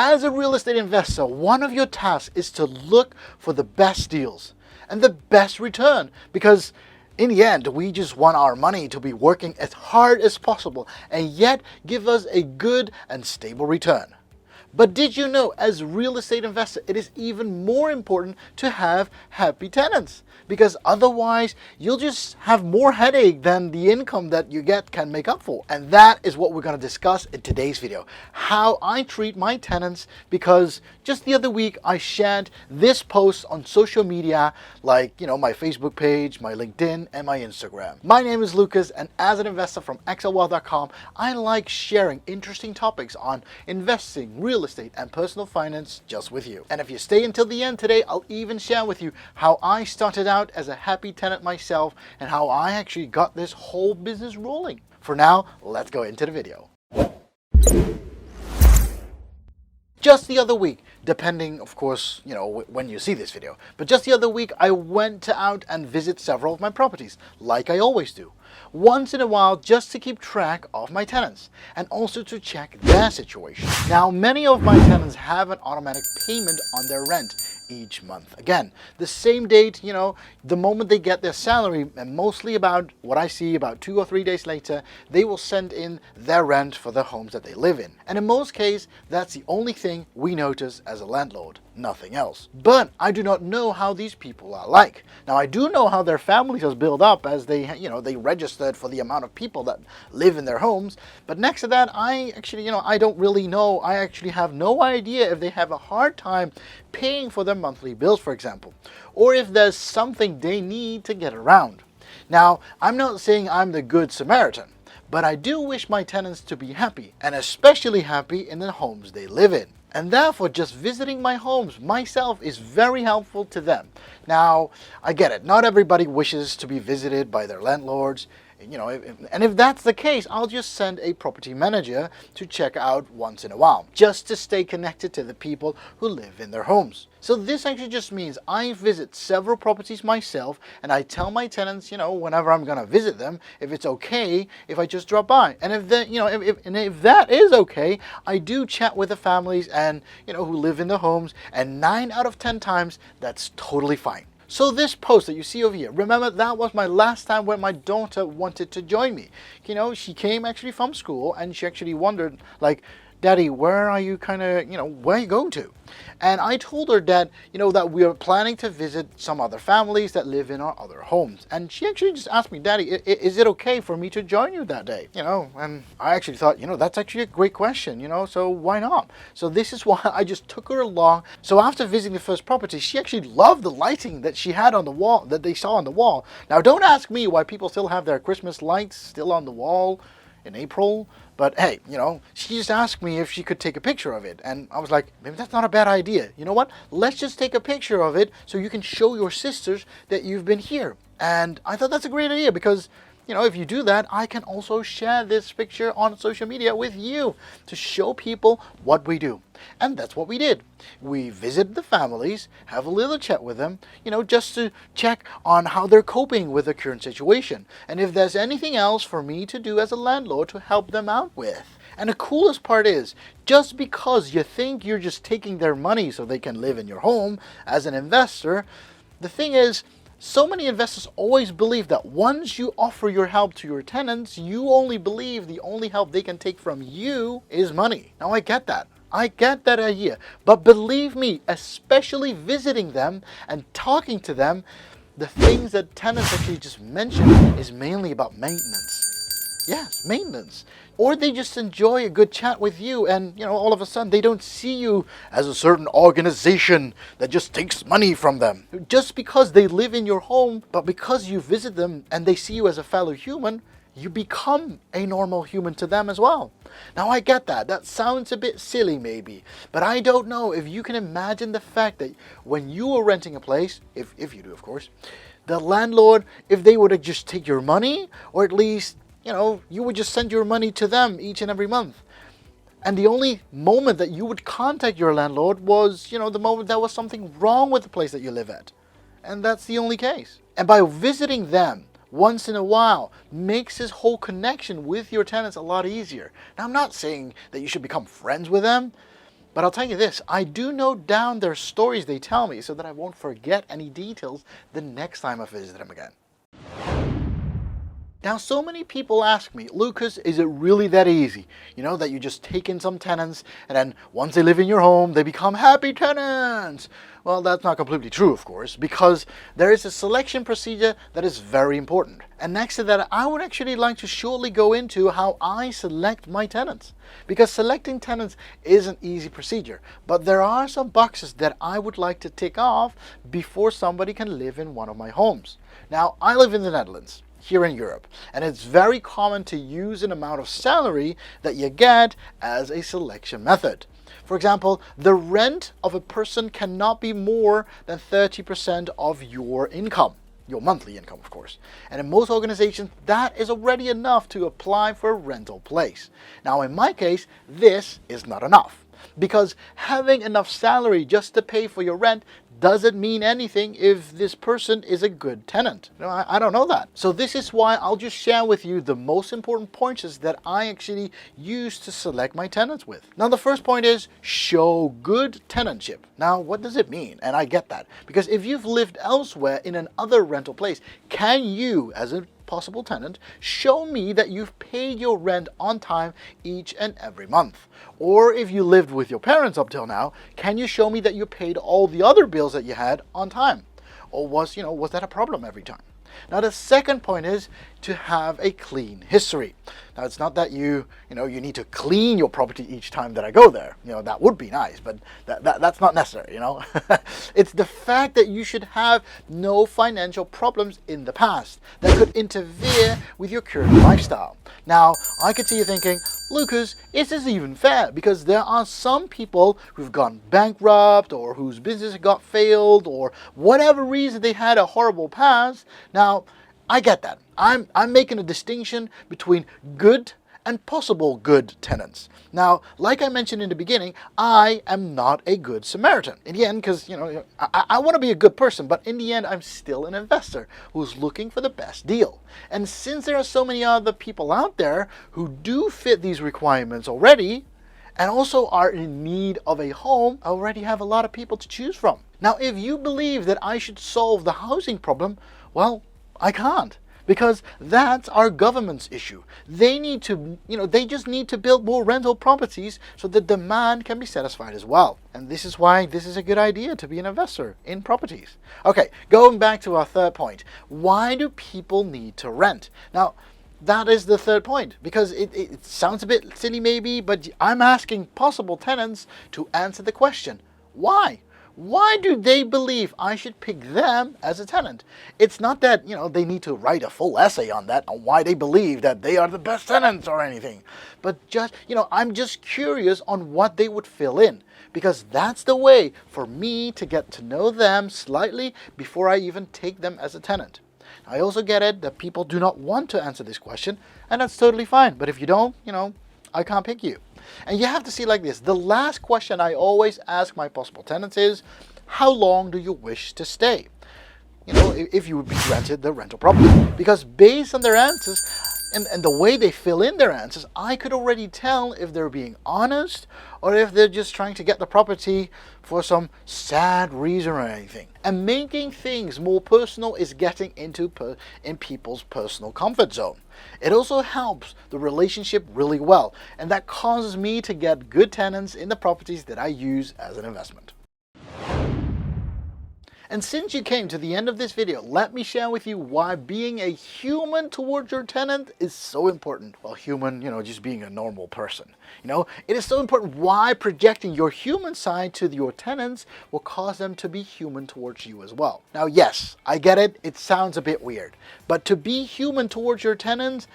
As a real estate investor, one of your tasks is to look for the best deals and the best return, because in the end, we just want our money to be working as hard as possible and yet give us a good and stable return. But did you know, as a real estate investor, it is even more important to have happy tenants, because otherwise you'll just have more headache than the income that you get can make up for. And that is what we're going to discuss in today's video, how I treat my tenants, because just the other week I shared this post on social media, like, my Facebook page, my LinkedIn, and my Instagram. My name is Lukas, and as an investor from excelwealth.com, I like sharing interesting topics on investing, real estate, and personal finance just with you. And if you stay until the end today, I'll even share with you how I started out as a happy tenant myself and how I actually got this whole business rolling. For now, let's go into the video. Just the other week, depending, of course, when you see this video, but just the other week, I went out and visit several of my properties, like I always do, once in a while, just to keep track of my tenants and also to check their situation. Now, many of my tenants have an automatic payment on their rent each month. Again, the same date, the moment they get their salary, and mostly about what I see about 2 or 3 days later, they will send in their rent for the homes that they live in. And in most cases, that's the only thing we notice as a landlord, nothing else. But I do not know how these people are like. Now, I do know how their families has built up as they, they registered for the amount of people that live in their homes. But next to that, I actually, I don't really know. I actually have no idea if they have a hard time paying for their monthly bills, for example, or if there's something they need to get around. Now, I'm not saying I'm the good Samaritan, but I do wish my tenants to be happy, and especially happy in the homes they live in. And therefore, just visiting my homes myself is very helpful to them. Now, I get it. Not everybody wishes to be visited by their landlords. And if that's the case, I'll just send a property manager to check out once in a while, just to stay connected to the people who live in their homes. So this actually just means I visit several properties myself, and I tell my tenants, whenever I'm gonna visit them, if it's okay if I just drop by. And if that, if that is okay, I do chat with the families and who live in the homes, and 9 out of 10 times that's totally fine. So this post that you see over here, remember that was my last time when my daughter wanted to join me. She came actually from school, and she actually wondered, like, Daddy, where are you where are you going to? And I told her that, that we are planning to visit some other families that live in our other homes. And she actually just asked me, Daddy, is it okay for me to join you that day? And I actually thought, that's actually a great question, so why not? So this is why I just took her along. So after visiting the first property, she actually loved the lighting that she had on the wall, that they saw on the wall. Now, don't ask me why people still have their Christmas lights still on the wall in April, but hey, she just asked me if she could take a picture of it, and I was like, maybe that's not a bad idea. You know what? Let's just take a picture of it so you can show your sisters that you've been here. And I thought that's a great idea, because if you do that, I can also share this picture on social media with you to show people what we do. And that's what we did. We visited the families, have a little chat with them, just to check on how they're coping with the current situation, and if there's anything else for me to do as a landlord to help them out with. And the coolest part is, just because you think you're just taking their money so they can live in your home as an investor, the thing is, so many investors always believe that once you offer your help to your tenants, you only believe the only help they can take from you is money. Now, I get that. I get that idea. But believe me, especially visiting them and talking to them, the things that tenants actually just mentioned is mainly about maintenance. Yes, maintenance. Or they just enjoy a good chat with you, and all of a sudden they don't see you as a certain organization that just takes money from them. Just because they live in your home, but because you visit them and they see you as a fellow human, you become a normal human to them as well. Now, I get that. That sounds a bit silly maybe, but I don't know if you can imagine the fact that when you are renting a place, if you do, of course, the landlord, if they would just take your money, or at least you would just send your money to them each and every month. And the only moment that you would contact your landlord was, the moment there was something wrong with the place that you live at. And that's the only case. And by visiting them once in a while makes this whole connection with your tenants a lot easier. Now, I'm not saying that you should become friends with them, But I'll tell you this, I do note down their stories they tell me so that I won't forget any details the next time I visit them again. Now, so many people ask me, Lucas, is it really that easy? You know, that you just take in some tenants and then once they live in your home, they become happy tenants. Well, that's not completely true, of course, because there is a selection procedure that is very important. And next to that, I would actually like to shortly go into how I select my tenants. Because selecting tenants is an easy procedure, but there are some boxes that I would like to tick off before somebody can live in one of my homes. Now, I live in the Netherlands, here in Europe, and it's very common to use an amount of salary that you get as a selection method. For example, the rent of a person cannot be more than 30% of your income, your monthly income, of course. And in most organizations, that is already enough to apply for a rental place. Now, in my case, this is not enough, because having enough salary just to pay for your rent doesn't mean anything if this person is a good tenant. You know, I don't know that. So this is why I'll just share with you the most important pointers that I actually use to select my tenants with. Now, the first point is show good tenantship. Now, what does it mean? And I get that, because if you've lived elsewhere in another rental place, can you, as a possible tenant, show me that you've paid your rent on time each and every month? Or if you lived with your parents up till now, can you show me that you paid all the other bills that you had on time? Or was that a problem every time? Now, the second point is to have a clean history. Now, it's not that you need to clean your property each time that I go there. That would be nice, but that's not necessary, It's the fact that you should have no financial problems in the past that could interfere with your current lifestyle. Now, I could see you thinking, Lucas, is this even fair? Because there are some people who've gone bankrupt or whose business got failed or whatever reason they had a horrible past. Now, I get that. I'm making a distinction between good and possible good tenants. Now, like I mentioned in the beginning, I am not a good Samaritan. In the end, because, I want to be a good person, but in the end, I'm still an investor who's looking for the best deal. And since there are so many other people out there who do fit these requirements already, and also are in need of a home, I already have a lot of people to choose from. Now, if you believe that I should solve the housing problem, well, I can't. Because that's our government's issue. They need to, they just need to build more rental properties so the demand can be satisfied as well. And this is why this is a good idea to be an investor in properties. Okay, going back to our third point. Why do people need to rent? Now, that is the third point, because it sounds a bit silly maybe, but I'm asking possible tenants to answer the question, why? Why do they believe I should pick them as a tenant? It's not that, they need to write a full essay on that, on why they believe that they are the best tenants or anything. But just, I'm just curious on what they would fill in, because that's the way for me to get to know them slightly before I even take them as a tenant. I also get it that people do not want to answer this question, and that's totally fine. But if you don't, I can't pick you. And you have to see like this. The last question I always ask my possible tenants is, how long do you wish to stay? If you would be granted the rental property. Because based on their answers and the way they fill in their answers, I could already tell if they're being honest or if they're just trying to get the property for some sad reason or anything. And making things more personal is getting into in people's personal comfort zone. It also helps the relationship really well, and that causes me to get good tenants in the properties that I use as an investment. And since you came to the end of this video, let me share with you why being a human towards your tenant is so important. Well, human, just being a normal person. It is so important why projecting your human side to your tenants will cause them to be human towards you as well. Now, yes, I get it. It sounds a bit weird. But to be human towards your tenants,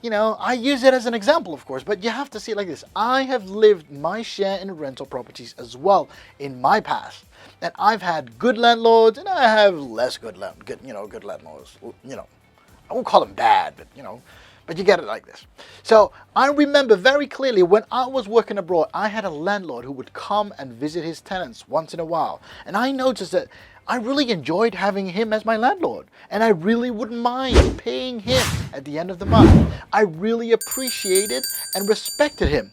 I use it as an example, of course, but you have to see it like this. I have lived my share in rental properties as well in my past. And I've had good landlords and I have less good landlords. I won't call them bad, but you get it like this. So I remember very clearly when I was working abroad, I had a landlord who would come and visit his tenants once in a while. And I noticed that I really enjoyed having him as my landlord, and I really wouldn't mind paying him at the end of the month. I really appreciated and respected him.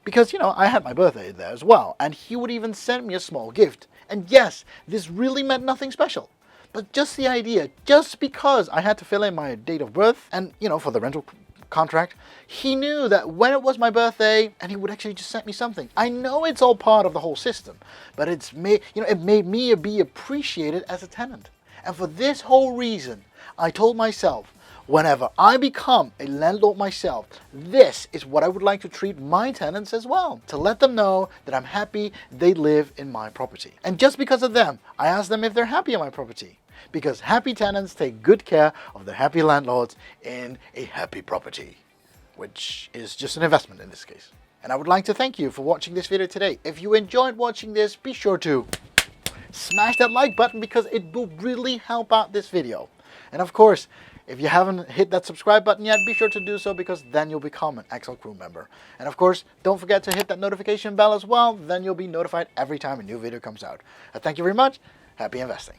Because, I had my birthday there as well, and he would even send me a small gift. And yes, this really meant nothing special. But just the idea, just because I had to fill in my date of birth, and, for the rental contract, he knew that when it was my birthday, and he would actually just send me something. I know it's all part of the whole system, but it made me be appreciated as a tenant. And for this whole reason, I told myself, whenever I become a landlord myself, this is what I would like to treat my tenants as well, to let them know that I'm happy they live in my property. And just because of them, I asked them if they're happy in my property, because happy tenants take good care of their happy landlords in a happy property, which is just an investment in this case. And I would like to thank you for watching this video today. If you enjoyed watching this, be sure to smash that like button because it will really help out this video. And of course, if you haven't hit that subscribe button yet, be sure to do so because then you'll become an XL Crew member. And of course, don't forget to hit that notification bell as well. Then you'll be notified every time a new video comes out. Thank you very much. Happy investing.